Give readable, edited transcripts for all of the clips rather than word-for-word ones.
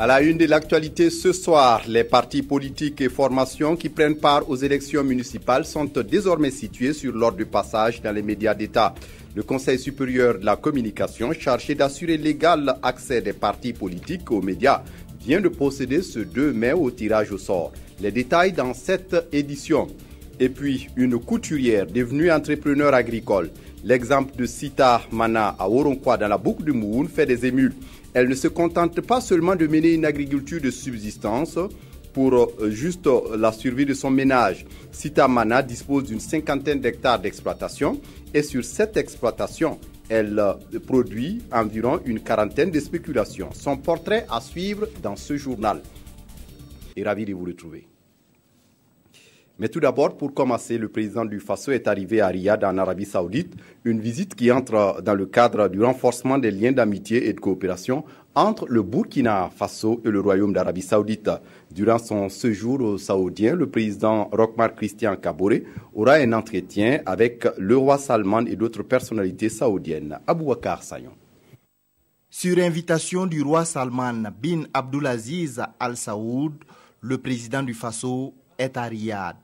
À la une de l'actualité ce soir, les partis politiques et formations qui prennent part aux élections municipales sont désormais situés sur l'ordre de passage dans les médias d'État. Le Conseil supérieur de la communication, chargé d'assurer l'égal accès des partis politiques aux médias, vient de procéder ce 2 mai au tirage au sort. Les détails dans cette édition. Et puis, une couturière devenue entrepreneur agricole. L'exemple de Sita Mana à Oronkwa dans la boucle du Mouhoun fait des émules. Elle ne se contente pas seulement de mener une agriculture de subsistance pour juste la survie de son ménage. Sita Mana dispose d'une 50aine d'hectares d'exploitation et sur cette exploitation, elle produit environ une 40aine de spéculations. Son portrait à suivre dans ce journal. Et ravi de vous retrouver. Mais tout d'abord, pour commencer, le président du Faso est arrivé à Riyad en Arabie Saoudite, une visite qui entre dans le cadre du renforcement des liens d'amitié et de coopération entre le Burkina Faso et le Royaume d'Arabie Saoudite. Durant son séjour saoudien, le président Roch-Marc Christian Kaboré aura un entretien avec le roi Salman et d'autres personnalités saoudiennes. Aboubacar Sayon. Sur invitation du roi Salman bin Abdulaziz Al Saoud, le président du Faso est à Riyad.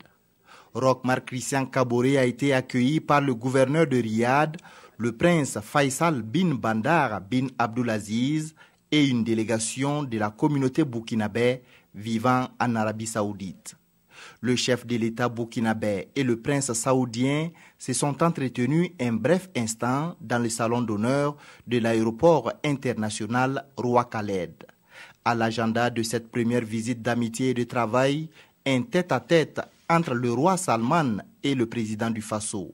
Roch-Marc Christian Kaboré a été accueilli par le gouverneur de Riyad, le prince Faisal bin Bandar bin Abdulaziz et une délégation de la communauté burkinabé vivant en Arabie Saoudite. Le chef de l'État burkinabé et le prince saoudien se sont entretenus un bref instant dans le salon d'honneur de l'aéroport international Roi Khaled. À l'agenda de cette première visite d'amitié et de travail, un tête-à-tête entre le roi Salman et le président du Faso.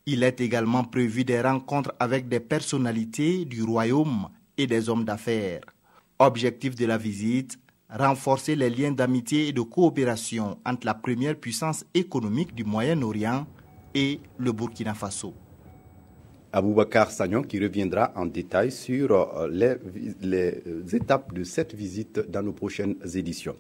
Il est également prévu des rencontres avec des personnalités du royaume et des hommes d'affaires. Objectif de la visite, renforcer les liens d'amitié et de coopération entre la première puissance économique du Moyen-Orient et le Burkina Faso. Aboubacar Sagnon qui reviendra en détail sur les étapes de cette visite dans nos prochaines éditions.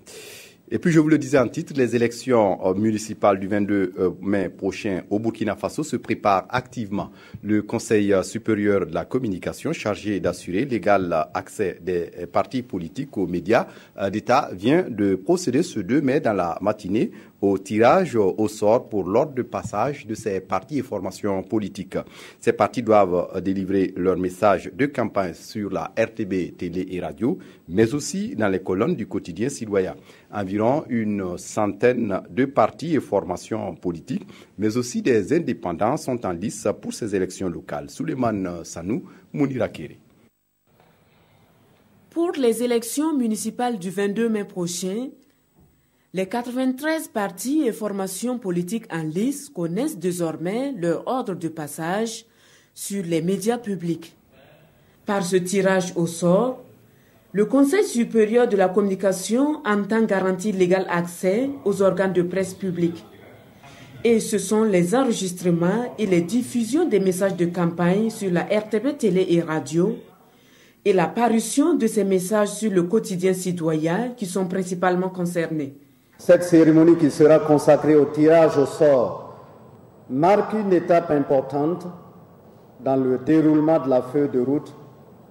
Et puis, je vous le disais en titre, les élections municipales du 22 mai prochain au Burkina Faso se préparent activement. Le Conseil supérieur de la communication, chargé d'assurer l'égal accès des partis politiques aux médias d'État, vient de procéder ce 2 mai dans la matinée au tirage au sort pour l'ordre de passage de ces partis et formations politiques. Ces partis doivent délivrer leur message de campagne sur la RTB, télé et radio, mais aussi dans les colonnes du quotidien citoyen. Environ une centaine de partis et formations politiques, mais aussi des indépendants sont en lice pour ces élections locales. Souleymane Sanou, Mounira Kéré. Pour les élections municipales du 22 mai prochain, les 93 partis et formations politiques en lice connaissent désormais leur ordre de passage sur les médias publics. Par ce tirage au sort, le Conseil supérieur de la communication entend garantir l'égal accès aux organes de presse publics. Et ce sont les enregistrements et les diffusions des messages de campagne sur la RTB télé et radio et la parution de ces messages sur le quotidien citoyen qui sont principalement concernés. Cette cérémonie qui sera consacrée au tirage au sort marque une étape importante dans le déroulement de la feuille de route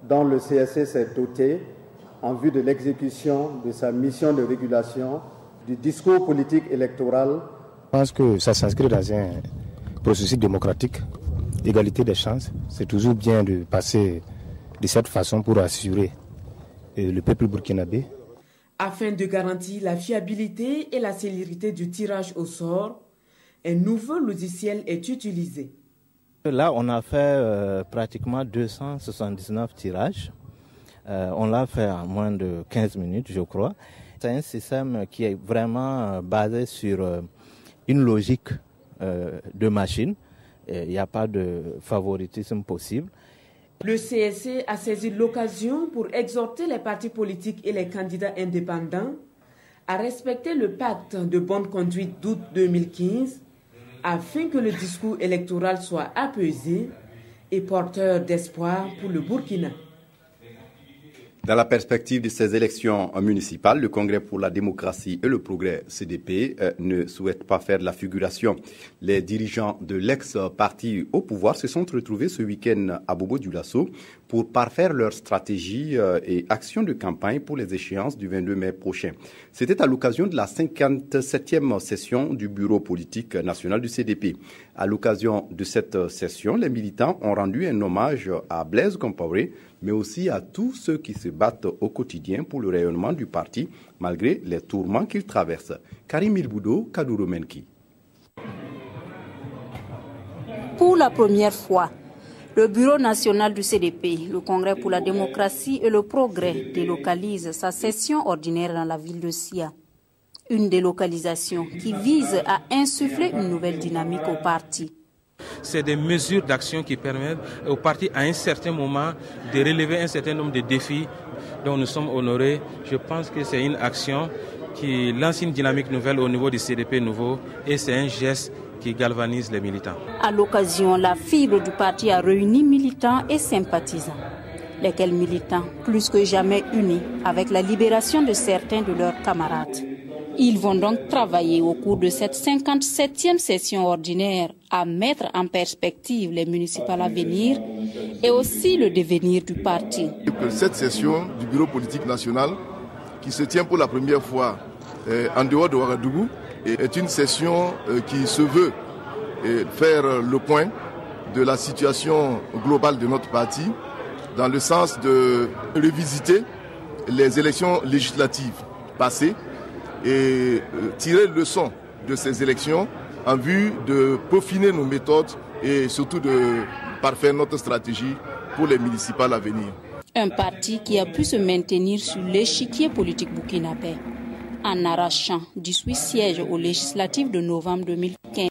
dont le CSC s'est doté en vue de l'exécution de sa mission de régulation du discours politique électoral. Je pense que ça s'inscrit dans un processus démocratique, égalité des chances. C'est toujours bien de passer de cette façon pour assurer le peuple burkinabé. Afin de garantir la fiabilité et la célérité du tirage au sort, un nouveau logiciel est utilisé. Là, on a fait pratiquement 279 tirages. On l'a fait en moins de 15 minutes, je crois. C'est un système qui est vraiment basé sur une logique de machine. Il n'y a pas de favoritisme possible. Le CSC a saisi l'occasion pour exhorter les partis politiques et les candidats indépendants à respecter le pacte de bonne conduite d'août 2015 afin que le discours électoral soit apaisé et porteur d'espoir pour le Burkina. Dans la perspective de ces élections municipales, le Congrès pour la démocratie et le progrès CDP ne souhaite pas faire de la figuration. Les dirigeants de l'ex-parti au pouvoir se sont retrouvés ce week-end à Bobo-Dioulasso pour parfaire leur stratégie et action de campagne pour les échéances du 22 mai prochain. C'était à l'occasion de la 57e session du bureau politique national du CDP. À l'occasion de cette session, les militants ont rendu un hommage à Blaise Compaoré, mais aussi à tous ceux qui se battent au quotidien pour le rayonnement du parti, malgré les tourments qu'il traverse. Karim Ilboudo, Kadouro Menki. Pour la première fois, le Bureau national du CDP, le Congrès pour la démocratie et le progrès, délocalise sa session ordinaire dans la ville de Sia. Une délocalisation qui vise à insuffler une nouvelle dynamique au parti. C'est des mesures d'action qui permettent au parti à un certain moment de relever un certain nombre de défis dont nous sommes honorés. Je pense que c'est une action qui lance une dynamique nouvelle au niveau du CDP nouveau et c'est un geste qui galvanise les militants. À l'occasion, la fibre du parti a réuni militants et sympathisants. Lesquels militants, plus que jamais unis avec la libération de certains de leurs camarades. Ils vont donc travailler au cours de cette 57e session ordinaire à mettre en perspective les municipales à venir et aussi le devenir du parti. Cette session du bureau politique national, qui se tient pour la première fois en dehors de Ouagadougou, est une session qui se veut faire le point de la situation globale de notre parti, dans le sens de revisiter les élections législatives passées et tirer leçon de ces élections en vue de peaufiner nos méthodes et surtout de parfaire notre stratégie pour les municipales à venir. Un parti qui a pu se maintenir sur l'échiquier politique burkinabé en arrachant 18 sièges aux législatives de novembre 2015.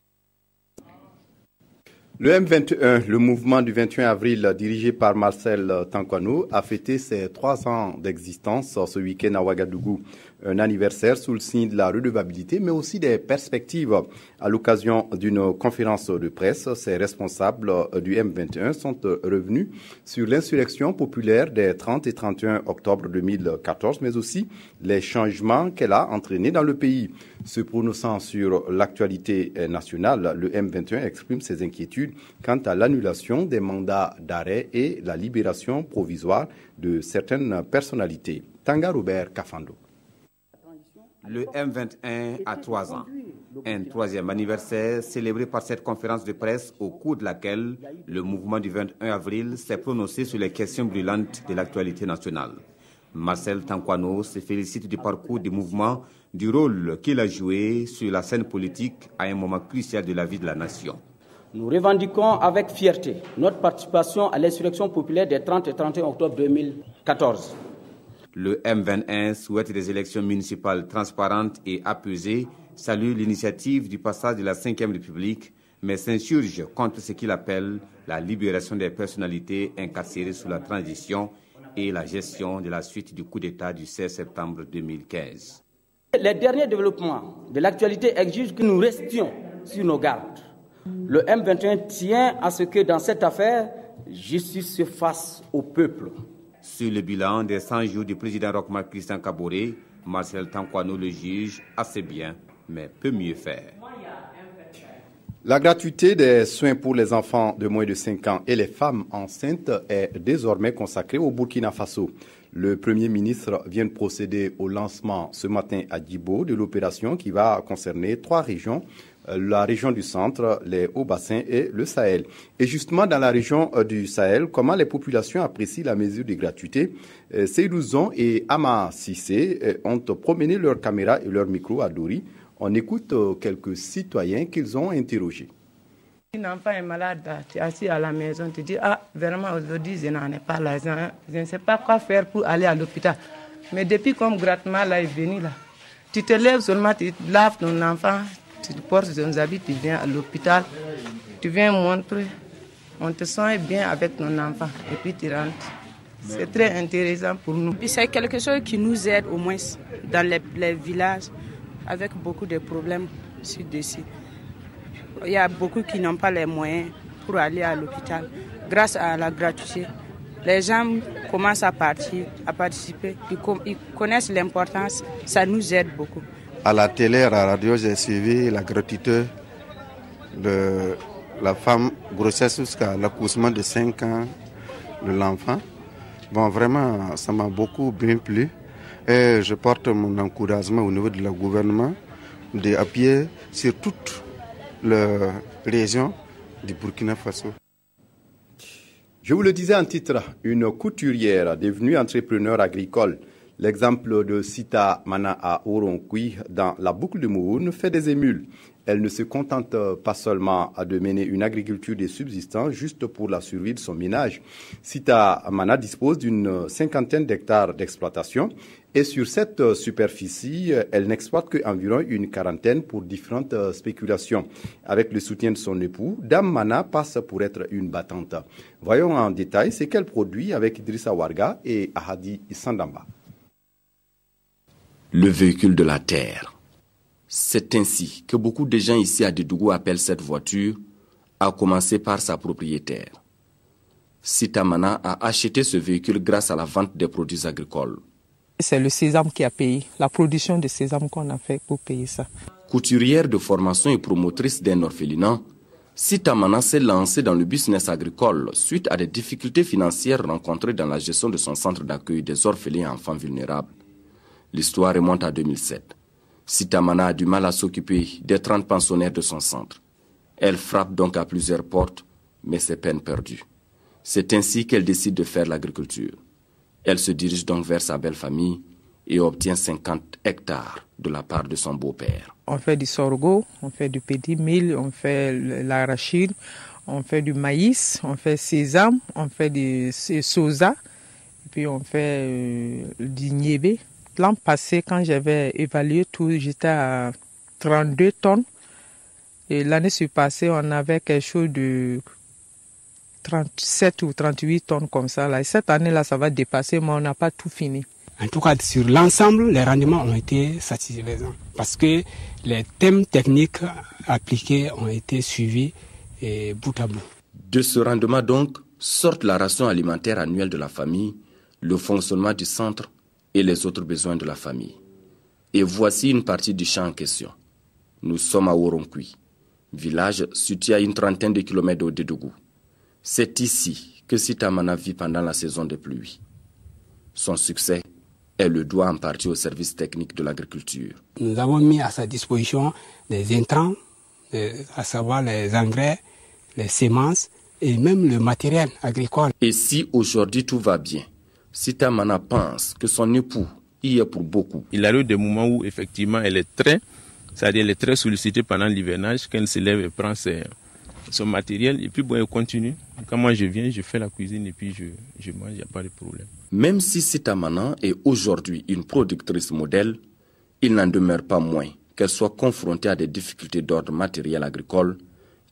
Le M21, le mouvement du 21 avril dirigé par Marcel Tankwano, a fêté ses 3 ans d'existence ce week-end à Ouagadougou. Un anniversaire sous le signe de la redevabilité, mais aussi des perspectives. À l'occasion d'une conférence de presse, ces responsables du M21 sont revenus sur l'insurrection populaire des 30 et 31 octobre 2014, mais aussi les changements qu'elle a entraînés dans le pays. Se prononçant sur l'actualité nationale, le M21 exprime ses inquiétudes quant à l'annulation des mandats d'arrêt et la libération provisoire de certaines personnalités. Tanga Robert Kafando. Le M21 a 3 ans. Un 3e anniversaire célébré par cette conférence de presse au cours de laquelle le mouvement du 21 avril s'est prononcé sur les questions brûlantes de l'actualité nationale. Marcel Tankwano se félicite du parcours du mouvement, du rôle qu'il a joué sur la scène politique à un moment crucial de la vie de la nation. Nous revendiquons avec fierté notre participation à l'insurrection populaire des 30 et 31 octobre 2014. Le M21 souhaite des élections municipales transparentes et apaisées, salue l'initiative du passage de la 5e République, mais s'insurge contre ce qu'il appelle la libération des personnalités incarcérées sous la transition et la gestion de la suite du coup d'État du 16 septembre 2015. Les derniers développements de l'actualité exigent que nous restions sur nos gardes. Le M21 tient à ce que dans cette affaire, justice se fasse au peuple. Sur le bilan des 100 jours du président Roch-Marc Christian Kaboré, Marcel Tankwano le juge assez bien, mais peut mieux faire. La gratuité des soins pour les enfants de moins de 5 ans et les femmes enceintes est désormais consacrée au Burkina Faso. Le Premier ministre vient de procéder au lancement ce matin à Djibo de l'opération qui va concerner 3 régions, la région du centre, les Hauts-Bassins et le Sahel. Et justement, dans la région du Sahel, comment les populations apprécient la mesure de gratuité? Seydou Zon et Ama Sissé ont promené leurs caméras et leurs micros à Dori. On écoute quelques citoyens qu'ils ont interrogés. Un enfant est malade, tu es assis à la maison, tu dis, ah, vraiment, aujourd'hui, je n'en ai pas l'argent, je ne sais pas quoi faire pour aller à l'hôpital. Mais depuis comme gratuitement là est venu là, tu te lèves seulement, tu laves ton enfant, tu portes ton habit, tu viens à l'hôpital, tu viens montrer, on te soigne bien avec ton enfant et puis tu rentres. C'est très intéressant pour nous. C'est quelque chose qui nous aide au moins dans les villages avec beaucoup de problèmes ci-dessus. Il y a beaucoup qui n'ont pas les moyens pour aller à l'hôpital. Grâce à la gratuité, les gens commencent à participer, ils connaissent l'importance, ça nous aide beaucoup. À la télé, à la radio, j'ai suivi la gratuité de la femme grossesse jusqu'à l'accouchement de 5 ans de l'enfant. Bon, vraiment, ça m'a beaucoup bien plu et je porte mon encouragement au niveau de le gouvernement d'appuyer sur toute la région du Burkina Faso. Je vous le disais en titre, une couturière devenue entrepreneur agricole. L'exemple de Sita Mana à Oronkui dans la boucle de Mouhoun fait des émules. Elle ne se contente pas seulement de mener une agriculture de subsistance juste pour la survie de son ménage. Sita Mana dispose d'une 50aine d'hectares d'exploitation et sur cette superficie, elle n'exploite qu'environ une 40aine pour différentes spéculations. Avec le soutien de son époux, Dame Mana passe pour être une battante. Voyons en détail ce qu'elle produit avec Idrissa Warga et Ahadi Sandamba. Le véhicule de la terre. C'est ainsi que beaucoup de gens ici à Dédougou appellent cette voiture, à commencer par sa propriétaire. Sita Mana a acheté ce véhicule grâce à la vente des produits agricoles. C'est le sésame qui a payé, la production de sésame qu'on a fait pour payer ça. Couturière de formation et promotrice d'un orphelinat, Sita Mana s'est lancée dans le business agricole suite à des difficultés financières rencontrées dans la gestion de son centre d'accueil des orphelins et enfants vulnérables. L'histoire remonte à 2007. Sita Mana a du mal à s'occuper des 30 pensionnaires de son centre. Elle frappe donc à plusieurs portes, mais c'est peine perdue. C'est ainsi qu'elle décide de faire l'agriculture. Elle se dirige donc vers sa belle famille et obtient 50 hectares de la part de son beau-père. On fait du sorgho, on fait du petit mil, on fait l'arachide, on fait du maïs, on fait sésame, on fait du soja, et puis on fait du niébé. L'an passé, quand j'avais évalué tout, j'étais à 32 tonnes. Et l'année passée, on avait quelque chose de 37 ou 38 tonnes comme ça. Là. Et cette année-là, ça va dépasser, mais on n'a pas tout fini. En tout cas, sur l'ensemble, les rendements ont été satisfaisants. Parce que les thèmes techniques appliqués ont été suivis bout à bout. De ce rendement donc, sortent la ration alimentaire annuelle de la famille, le fonctionnement du centre, et les autres besoins de la famille. Et voici une partie du champ en question. Nous sommes à Oronkui, village situé à une 30aine de kilomètres de Dédougou. C'est ici que Sita Mana vit pendant la saison des pluies. Son succès, elle le doit en partie au service technique de l'agriculture. Nous avons mis à sa disposition des intrants, à savoir les engrais, les semences et même le matériel agricole. Et si aujourd'hui tout va bien, Sita Mana pense que son époux y est pour beaucoup. Il arrive des moments où effectivement elle est très sollicitée pendant l'hivernage, quand elle se lève et prend son matériel et puis bon, elle continue. Quand moi je viens, je fais la cuisine et puis je mange, il n'y a pas de problème. Même si Sita Mana est aujourd'hui une productrice modèle, il n'en demeure pas moins qu'elle soit confrontée à des difficultés d'ordre matériel agricole,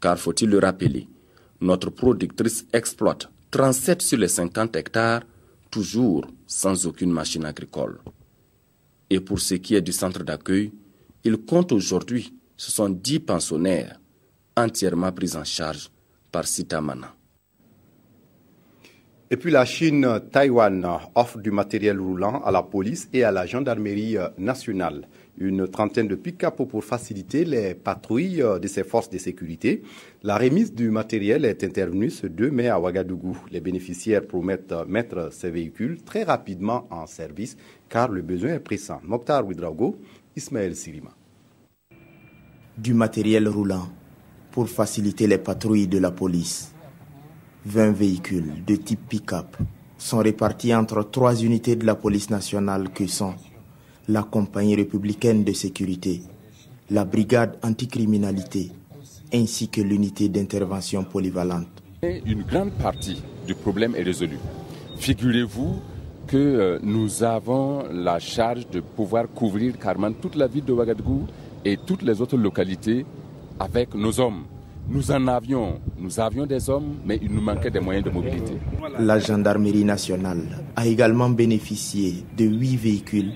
car faut-il le rappeler, notre productrice exploite 37 sur les 50 hectares toujours sans aucune machine agricole. Et pour ce qui est du centre d'accueil, il compte aujourd'hui 70 pensionnaires entièrement pris en charge par Sita Mana. Et puis la Chine, Taïwan offre du matériel roulant à la police et à la gendarmerie nationale. Une trentaine de pick-up pour faciliter les patrouilles de ces forces de sécurité. La remise du matériel est intervenue ce 2 mai à Ouagadougou. Les bénéficiaires promettent mettre ces véhicules très rapidement en service car le besoin est pressant. Mokhtar Ouedraogo, Ismaël Sirima. Du matériel roulant pour faciliter les patrouilles de la police. 20 véhicules de type pick-up sont répartis entre 3 unités de la police nationale que sont la compagnie républicaine de sécurité, la brigade anticriminalité, ainsi que l'unité d'intervention polyvalente. Une grande partie du problème est résolue. Figurez-vous que nous avons la charge de pouvoir couvrir carrément toute la ville de Ouagadougou et toutes les autres localités avec nos hommes. Nous avions des hommes, mais il nous manquait des moyens de mobilité. La gendarmerie nationale a également bénéficié de 8 véhicules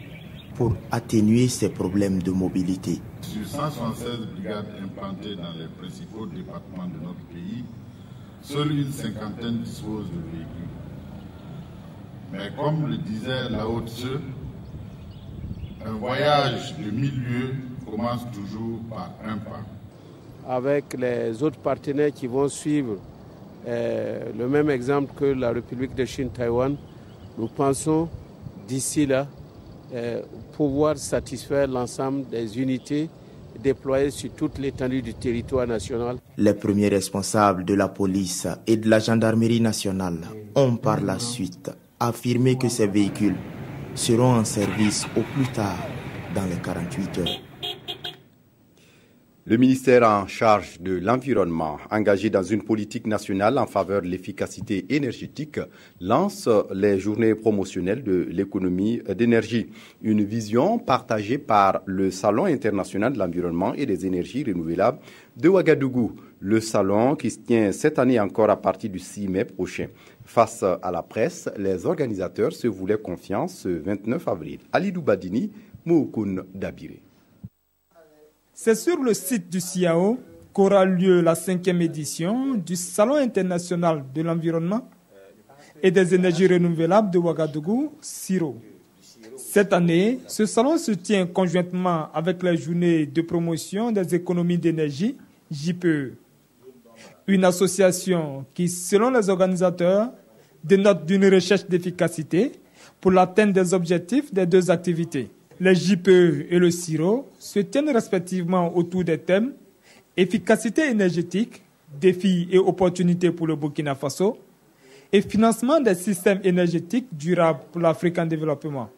pour atténuer ces problèmes de mobilité. Sur 176 brigades implantées dans les principaux départements de notre pays, seule une cinquantaine dispose de véhicules. Mais comme le disait Lao Tzu, un voyage de 1000 lieues commence toujours par un pas. Avec les autres partenaires qui vont suivre le même exemple que la République de Chine-Taïwan, nous pensons d'ici là pouvoir satisfaire l'ensemble des unités déployées sur toute l'étendue du territoire national. Les premiers responsables de la police et de la gendarmerie nationale ont par la suite affirmé que ces véhicules seront en service au plus tard dans les 48 heures. Le ministère en charge de l'environnement, engagé dans une politique nationale en faveur de l'efficacité énergétique, lance les journées promotionnelles de l'économie d'énergie. Une vision partagée par le Salon international de l'environnement et des énergies renouvelables de Ouagadougou. Le salon qui se tient cette année encore à partir du 6 mai prochain. Face à la presse, les organisateurs se voulaient confiants ce 29 avril. Alidou Badini, Moukoun Dabiré. C'est sur le site du CIAO qu'aura lieu la 5e édition du Salon international de l'environnement et des énergies renouvelables de Ouagadougou, CIRO. Cette année, ce salon se tient conjointement avec la journée de promotion des économies d'énergie, JPE. Une association qui, selon les organisateurs, dénote d'une recherche d'efficacité pour l'atteinte des objectifs des deux activités. Les JPE et le CIRO se tiennent respectivement autour des thèmes efficacité énergétique, défis et opportunités pour le Burkina Faso et financement des systèmes énergétiques durables pour l'Afrique en développement.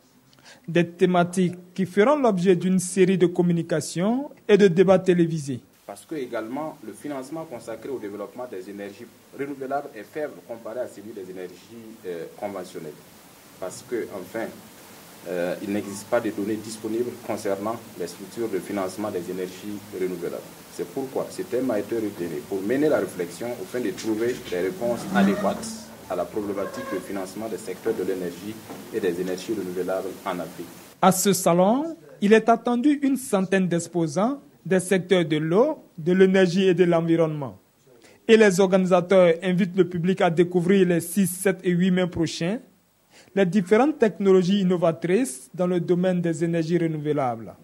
Des thématiques qui feront l'objet d'une série de communications et de débats télévisés. Parce que également le financement consacré au développement des énergies renouvelables est faible comparé à celui des énergies conventionnelles. Parce que, enfin, il n'existe pas de données disponibles concernant les structures de financement des énergies renouvelables. C'est pourquoi ce thème a été retenu pour mener la réflexion afin de trouver des réponses adéquates à la problématique de financement des secteurs de l'énergie et des énergies renouvelables en Afrique. À ce salon, il est attendu une centaine d'exposants des secteurs de l'eau, de l'énergie et de l'environnement. Et les organisateurs invitent le public à découvrir les 6, 7 et 8 mai prochains les différentes technologies innovatrices dans le domaine des énergies renouvelables.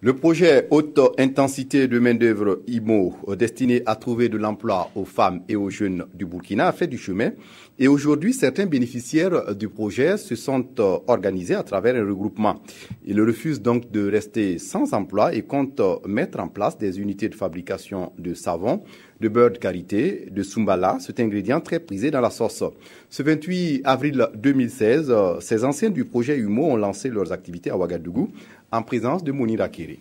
Le projet haute intensité de main-d'œuvre IMO, destiné à trouver de l'emploi aux femmes et aux jeunes du Burkina, a fait du chemin. Et aujourd'hui, certains bénéficiaires du projet se sont organisés à travers un regroupement. Ils refusent donc de rester sans emploi et comptent mettre en place des unités de fabrication de savon, de beurre de karité, de sumbala, cet ingrédient très prisé dans la sauce. Ce 28 avril 2016, ces anciens du projet IMO ont lancé leurs activités à Ouagadougou en présence de Mounira Kéré.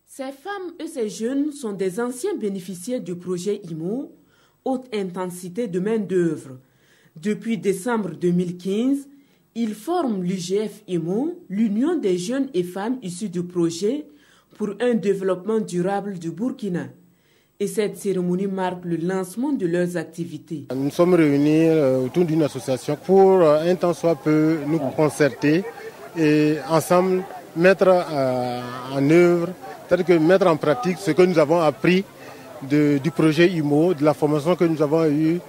Ces femmes et ces jeunes sont des anciens bénéficiaires du projet IMO, haute intensité de main-d'œuvre. Depuis décembre 2015, ils forment l'UGF IMO, l'Union des jeunes et femmes issus du projet pour un développement durable du Burkina. Et cette cérémonie marque le lancement de leurs activités. Nous sommes réunis autour d'une association pour un temps soit peu nous concerter et ensemble mettre en œuvre, c'est-à-dire que mettre en pratique ce que nous avons appris du projet IMO, de la formation que nous avons eue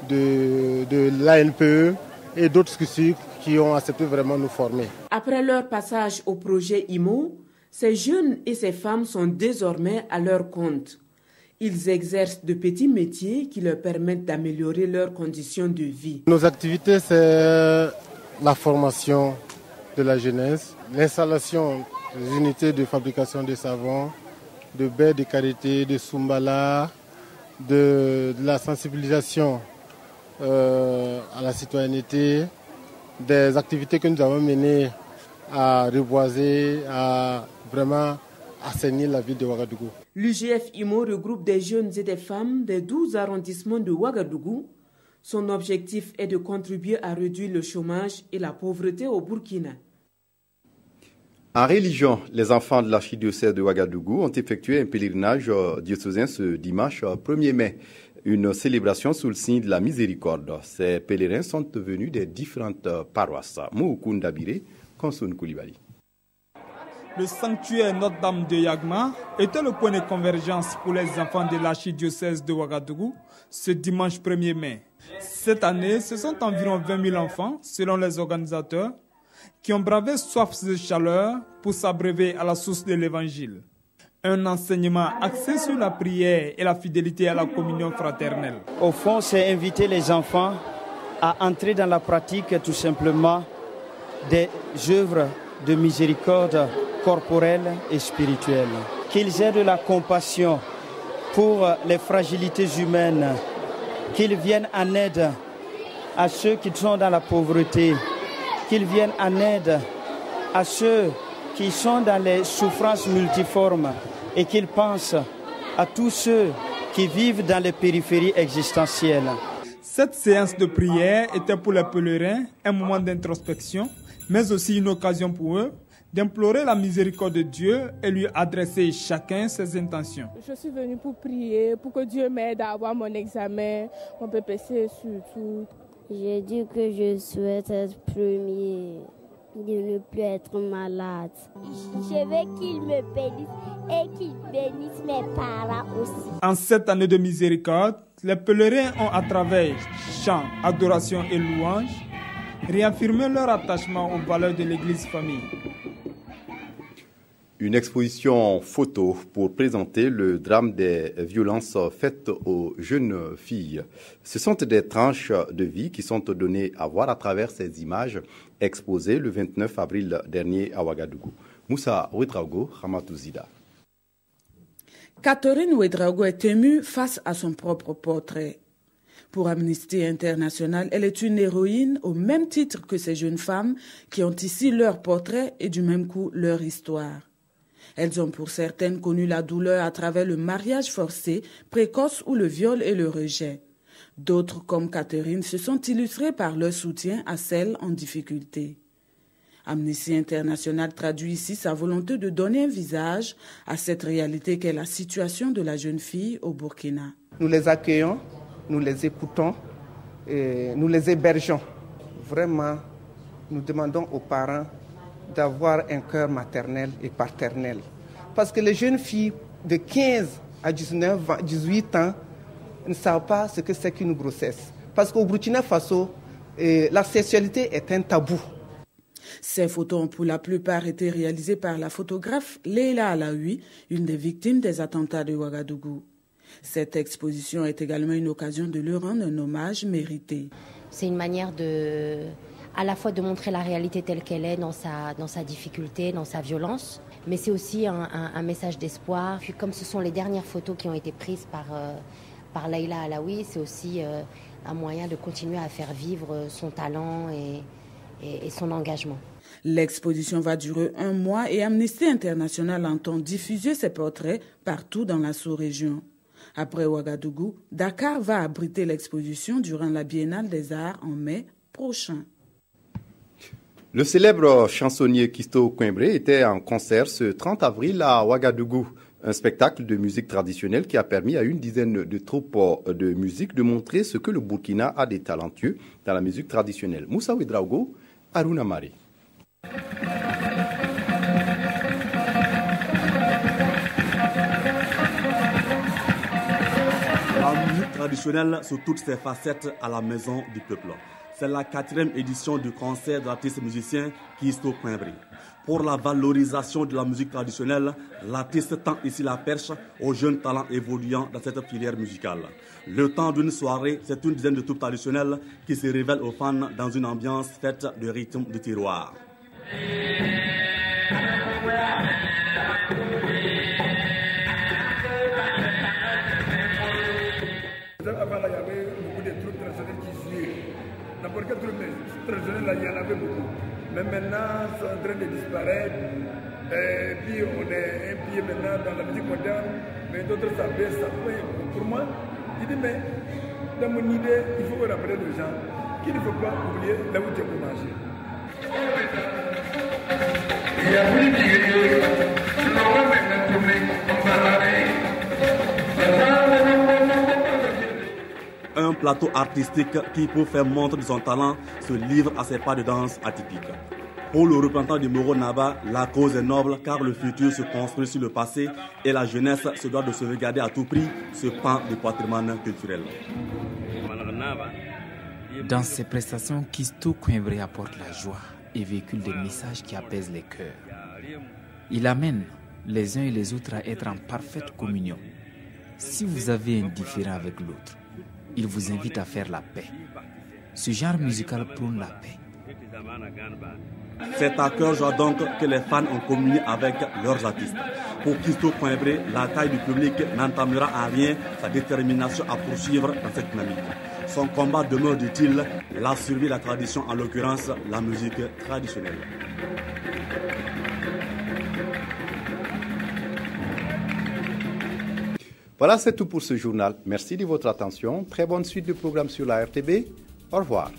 de l'ANPE et d'autres structures qui ont accepté vraiment nous former. Après leur passage au projet IMO, ces jeunes et ces femmes sont désormais à leur compte. Ils exercent de petits métiers qui leur permettent d'améliorer leurs conditions de vie. Nos activités, c'est la formation de la jeunesse, l'installation des unités de fabrication de savon, de beurre de karité, de sumbala, de la sensibilisation à la citoyenneté, des activités que nous avons menées à reboiser, à vraiment assainir la ville de Ouagadougou. L'UGF IMO regroupe des jeunes et des femmes des 12 arrondissements de Ouagadougou. Son objectif est de contribuer à réduire le chômage et la pauvreté au Burkina. En religion, les enfants de l'archidiocèse de Ouagadougou ont effectué un pèlerinage diocésain ce dimanche 1er mai, une célébration sous le signe de la miséricorde. Ces pèlerins sont venus des différentes paroisses. Moukoun Dabiré, Konsoun Koulibaly. Le sanctuaire Notre-Dame de Yagma était le point de convergence pour les enfants de l'archidiocèse de Ouagadougou ce dimanche 1er mai. Cette année, ce sont environ 20 000 enfants, selon les organisateurs, qui ont bravé soif de chaleur pour s'abreuver à la source de l'Évangile. Un enseignement axé sur la prière et la fidélité à la communion fraternelle. Au fond, c'est inviter les enfants à entrer dans la pratique tout simplement des œuvres de miséricorde corporelle et spirituelle. Qu'ils aient de la compassion pour les fragilités humaines, qu'ils viennent en aide à ceux qui sont dans la pauvreté, qu'ils viennent en aide à ceux qui sont dans les souffrances multiformes et qu'ils pensent à tous ceux qui vivent dans les périphéries existentielles. Cette séance de prière était pour les pèlerins un moment d'introspection, mais aussi une occasion pour eux d'implorer la miséricorde de Dieu et lui adresser chacun ses intentions. Je suis venue pour prier, pour que Dieu m'aide à avoir mon examen, mon PPC surtout. J'ai dit que je souhaite être premier, de ne plus être malade. Je veux qu'il me bénisse et qu'il bénisse mes parents aussi. En cette année de miséricorde, les pèlerins ont, à travers chants, adoration et louanges, réaffirmé leur attachement aux valeurs de l'Église famille. Une exposition photo pour présenter le drame des violences faites aux jeunes filles. Ce sont des tranches de vie qui sont données à voir à travers ces images exposées le 29 avril dernier à Ouagadougou. Moussa Ouedraogo, Ramatou Zida. Catherine Ouedraogo est émue face à son propre portrait. Pour Amnesty International, elle est une héroïne au même titre que ces jeunes femmes qui ont ici leur portrait et du même coup leur histoire. Elles ont pour certaines connu la douleur à travers le mariage forcé, précoce ou le viol et le rejet. D'autres, comme Catherine, se sont illustrées par leur soutien à celles en difficulté. Amnesty International traduit ici sa volonté de donner un visage à cette réalité qu'est la situation de la jeune fille au Burkina. Nous les accueillons, nous les écoutons, et nous les hébergeons. Vraiment, nous demandons aux parents d'avoir un cœur maternel et paternel. Parce que les jeunes filles de 15 à 18 ans ne savent pas ce que c'est qu'une grossesse. Parce qu'au Burkina Faso, la sexualité est un tabou. Ces photos ont pour la plupart été réalisées par la photographe Leila Alaoui, une des victimes des attentats de Ouagadougou. Cette exposition est également une occasion de leur rendre un hommage mérité. C'est une manière à la fois de montrer la réalité telle qu'elle est dans sa difficulté, dans sa violence, mais c'est aussi un message d'espoir. Puis comme ce sont les dernières photos qui ont été prises par Leila Alaoui, c'est aussi un moyen de continuer à faire vivre son talent et son engagement. L'exposition va durer 1 mois et Amnesty International entend diffuser ses portraits partout dans la sous-région. Après Ouagadougou, Dakar va abriter l'exposition durant la Biennale des Arts en mai prochain. Le célèbre chansonnier Kisto Coimbré était en concert ce 30 avril à Ouagadougou, un spectacle de musique traditionnelle qui a permis à une dizaine de troupes de musique de montrer ce que le Burkina a de talentueux dans la musique traditionnelle. Moussa Ouedraogo, Aruna Mari. La musique traditionnelle sous toutes ses facettes à la Maison du Peuple. C'est la 4e édition du concert de l'artiste musicien Kisto Coimbré. Pour la valorisation de la musique traditionnelle, l'artiste tend ici la perche aux jeunes talents évoluant dans cette filière musicale. Le temps d'une soirée, c'est une dizaine de troupes traditionnelles qui se révèlent aux fans dans une ambiance faite de rythmes de tiroir. Avant là, il y avait beaucoup de troupes traditionnelles qui jouaient. N'importe quelle troupe traditionnelle, là, il y en avait beaucoup. Mais maintenant, c'est en train de disparaître. Et puis, on est un pied maintenant dans la musique moderne. Mais d'autres, ça baisse, ça fait. Pour moi, il dit, mais dans mon idée, il faut rappeler aux gens qu'il ne faut pas oublier là où tu as commencé. Il y a plus de Un plateau artistique qui, pour faire montre de son talent, se livre à ses pas de danse atypiques. Pour le représentant du Moro Naba, la cause est noble car le futur se construit sur le passé et la jeunesse se doit de sauvegarder à tout prix ce pan du patrimoine culturel. Dans ses prestations, Kisto Coimbré apporte la joie et véhicule des messages qui apaisent les cœurs. Il amène les uns et les autres à être en parfaite communion. Si vous avez un différend avec l'autre, il vous invite à faire la paix. Ce genre musical prône la paix. C'est à cœur joie donc que les fans ont communié avec leurs artistes. Pour Kisto Coimbré, la taille du public n'entamera en rien sa détermination à poursuivre dans cette dynamique. Son combat demeure, dit-il, la survie de la tradition, en l'occurrence la musique traditionnelle. Voilà, c'est tout pour ce journal. Merci de votre attention. Très bonne suite du programme sur la RTB. Au revoir.